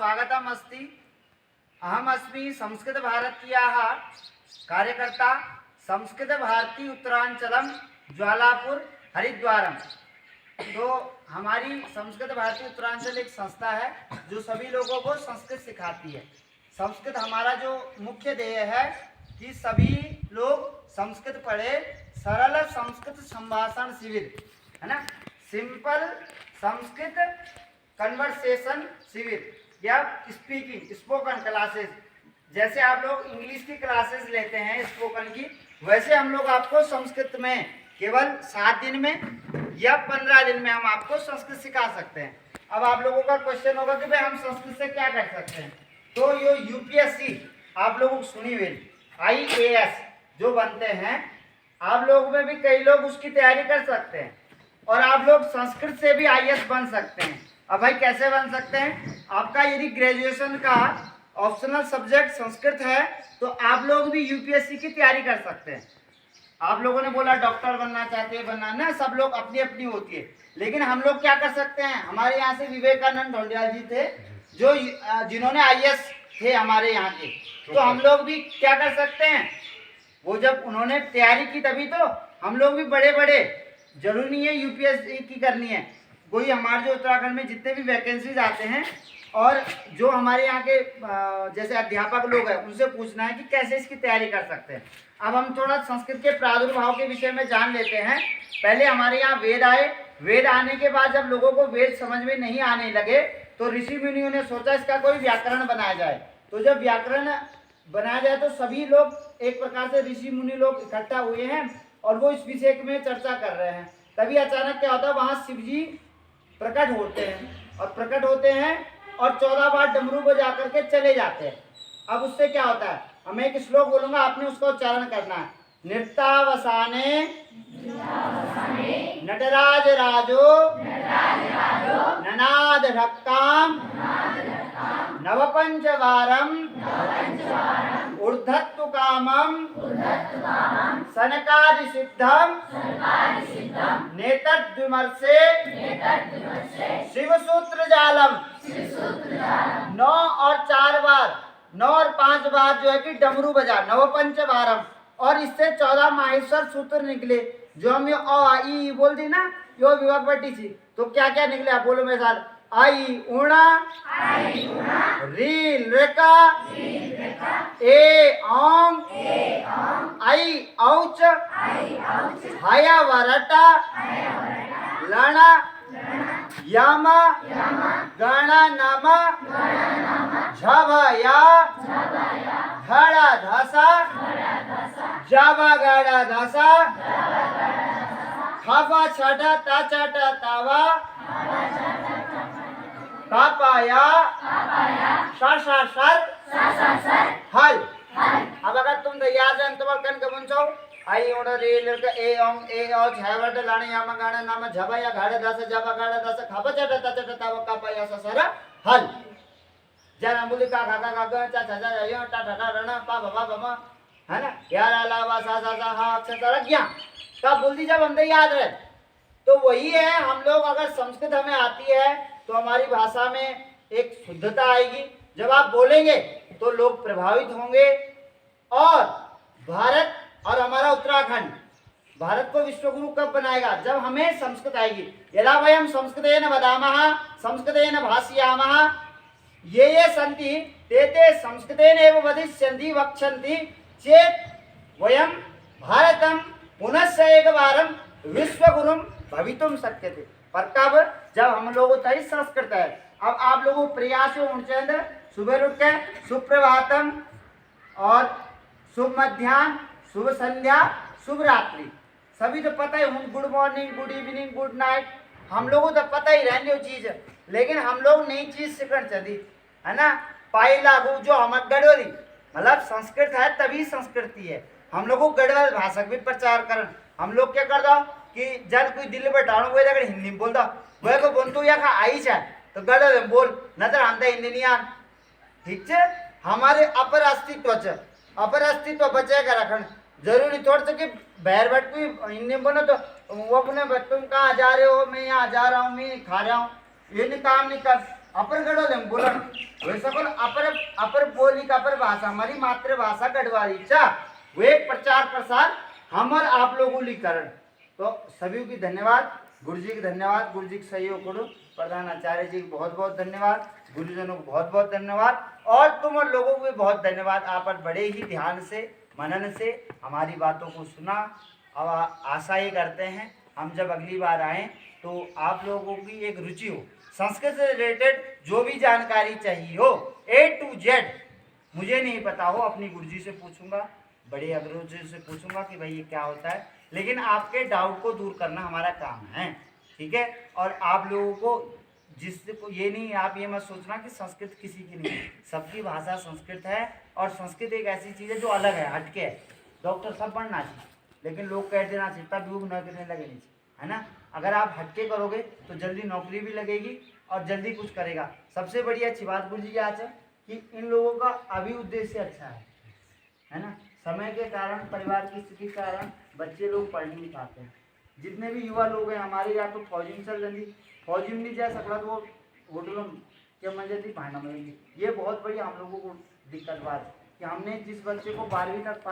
स्वागतम् अस्ति। अहमस्मि संस्कृतभारत्याः कार्यकर्ता, संस्कृतभारती उत्तरांचलम ज्वालापुर हरिद्वारम। तो हमारी संस्कृत भारती उत्तरांचल एक संस्था है जो सभी लोगों को संस्कृत सिखाती है। संस्कृत हमारा जो मुख्य ध्येय है कि सभी लोग संस्कृत पढ़े। सरल संस्कृत संभाषण शिविर है ना, सिंपल संस्कृत कन्वर्सेशन शिविर या स्पीकिंग स्पोकन क्लासेस। जैसे आप लोग इंग्लिश की क्लासेस लेते हैं स्पोकन की, वैसे हम लोग आपको संस्कृत में केवल 7 दिन में या 15 दिन में हम आपको संस्कृत सिखा सकते हैं। अब आप लोगों का क्वेश्चन होगा कि भाई हम संस्कृत से क्या कर सकते हैं। तो ये यूपीएससी आप लोगों को सुनी हुई IAS जो बनते हैं, आप लोगों में भी कई लोग उसकी तैयारी कर सकते हैं और आप लोग संस्कृत से भी IAS बन सकते हैं। अब भाई कैसे बन सकते हैं? आपका यदि ग्रेजुएशन का ऑप्शनल सब्जेक्ट संस्कृत है तो आप लोग भी यूपीएससी की तैयारी कर सकते हैं। आप लोगों ने बोला डॉक्टर बनना चाहते हैं, बनना ना, सब लोग अपनी अपनी होती है, लेकिन हम लोग क्या कर सकते हैं। हमारे यहाँ से विवेकानंद ढोंडियाल जी थे जो जिन्होंने IAS थे हमारे यहाँ के, तो हम लोग भी क्या कर सकते हैं, वो जब उन्होंने तैयारी की तभी तो हम लोग भी बड़े बड़े, जरूरी नहीं है यूपीएससी की करनी है। कोई हमारे जो उत्तराखंड में जितने भी वैकेंसीज आते हैं और जो हमारे यहाँ के जैसे अध्यापक लोग हैं उनसे पूछना है कि कैसे इसकी तैयारी कर सकते हैं। अब हम थोड़ा संस्कृत के प्रादुर्भाव के विषय में जान लेते हैं। पहले हमारे यहाँ वेद आए, वेद आने के बाद जब लोगों को वेद समझ में नहीं आने लगे तो ऋषि मुनियों ने सोचा इसका कोई व्याकरण बनाया जाए। तो जब व्याकरण बनाया जाए तो सभी लोग एक प्रकार से ऋषि मुनि लोग इकट्ठा हुए हैं और वो इस विषय में चर्चा कर रहे हैं। तभी अचानक क्या होता है, वहाँ शिव जी प्रकट होते हैं और प्रकट होते हैं और 14 बार डमरू बजा करके चले जाते हैं। अब उससे क्या होता है, मैं एक श्लोक बोलूंगा, आपने उसका उच्चारण करना है। नृत्यावसाने नटराज राजो ननाद ढक्काम नवपंचवारम ऊर्ध्वत्व कामम सनकादि सिद्धम नेतद्विमर्शे शिवसूत्र जालम। 9 और 4 बार, 9 और 5 बार जो है कि डमरू बजा, नवपंचवारम, और इससे 14 माहेश्वर सूत्र निकले। जो हम ये अ आ ई बोल दी ना, यो विभाग बटी थी, तो क्या क्या निकले आप बोलो मेरे साथ। आई उणा, री लृका, ए ओम, आई औच, हया वरटा, लणा यम, गण नम, झभया, धड़ धसा, जब गड़ धसा, खप छट तचट तवा, पापाया सर हल। अब अगर तुम तैयार हैं तो कन कमन छो आई ओड रे लड़का ए ओम ए ओ झवट लाणे याम गाण नाम झबया घाड़ दस जब गाड़ दस खपचट तचट तव पापाया सर हल। जरा बोली का खा का ग चा चा चा यो टा टा रण पा बा बम है ना, यार अलावा सा सा सा हा अक्षर ज्ञा का बोल दी जब हमने याद रहे। तो वही है, हम लोग अगर संस्कृत हमें आती है तो हमारी भाषा में एक शुद्धता आएगी। जब आप बोलेंगे तो लोग प्रभावित होंगे और भारत और हमारा उत्तराखंड भारत को विश्वगुरु कब बनाएगा, जब हमें संस्कृत आएगी। यदा वयम संस्कृतेन वदामः संस्कृतेन भाषयामः ये सन्ति ते ते संस्कृतेन एव वदिष्यन्ति वक्ष्यन्ति चेत् वयम भारतम पुनः एकवारं विश्वगुरुं भवितुम शक्यते। पर कब, जब हम लोगों तरी संस्कृत है। अब आप लोगों प्रयास उनचंद सुबह उठ के सुप्रभातम और शुभ मध्याह्न, शुभ संध्या, शुभ रात्रि, सभी तो पता ही। Good morning, good evening, good night, हम लोगों तो पता ही रहने चीज, लेकिन हम लोग नई चीज सीखना चाहती है ना। पाई लागू जो हम गढ़वाली मतलब संस्कृत है तभी संस्कृति है। हम लोग को गढ़वाल भाषा भी प्रचार कर। हम लोग क्या कर दो कि जब कोई दिल्ली बैठाणु हुए अगर हिंदी में बोल दो, वह को बोलतो या खा आई चाहे तो गढ़वाल में बोल, न तो हम तो हिंदी नहीं आन। ठीक है, हमारे अपर अस्तित्व बचे का रखना जरूरी। थोड़ा सा कि बहर बैठ कोई हिंदी में बोलो तो वो अपने तुम कहाँ जा रहे हो, मैं यहाँ जा रहा हूँ, मैं खा रहा हूँ, ये नहीं काम नहीं कर। अपन गढ़वाल में बोला वैसा कोण अपर बोली का अपर भाषा हमारी मातृभाषा गढ़वाली चा वे प्रचार प्रसार हमर आप लोगों ली करण। तो सभी की धन्यवाद, गुरु जी की धन्यवाद, गुरु जी के सहयोग करो, प्रधान आचार्य जी को बहुत बहुत धन्यवाद, गुरुजनों को बहुत बहुत धन्यवाद, और तुम लोगों को भी बहुत धन्यवाद। आप बड़े ही ध्यान से मनन से हमारी बातों को सुना। अब आशा ये करते हैं हम जब अगली बार आएँ तो आप लोगों की एक रुचि हो, संस्कृत से रिलेटेड जो भी जानकारी चाहिए हो A to Z, मुझे नहीं पता हो अपनी गुरुजी से पूछूंगा, बड़े अग्रज जी से पूछूंगा कि भाई ये क्या होता है, लेकिन आपके डाउट को दूर करना हमारा काम है, ठीक है। और आप लोगों को जिसको ये नहीं, आप ये मत सोचना कि संस्कृत किसी की नहीं, सबकी भाषा संस्कृत है, और संस्कृत एक ऐसी चीज़ है जो अलग है, हटके है। डॉक्टर सब पढ़ना चाहिए, लेकिन लोग कह देना चाहिए तब योग न करने लगे नहीं, है ना। अगर आप हटके करोगे तो जल्दी नौकरी भी लगेगी और जल्दी कुछ करेगा। सबसे बड़ी अच्छी बात गुरु जी आज है कि इन लोगों का अभी उद्देश्य अच्छा है ना। समय के कारण, परिवार की स्थिति के कारण बच्चे लोग पढ़ नहीं पाते हैं। जितने भी युवा लोग हैं हमारे, या तो फौजी में चल रही, फौजी में नहीं जा सकता तो वो होटलों में क्या मजे थी भाना मिलेगी। ये बहुत बड़ी हम लोगों को दिक्कत बात है कि हमने जिस बच्चे को 12वीं तक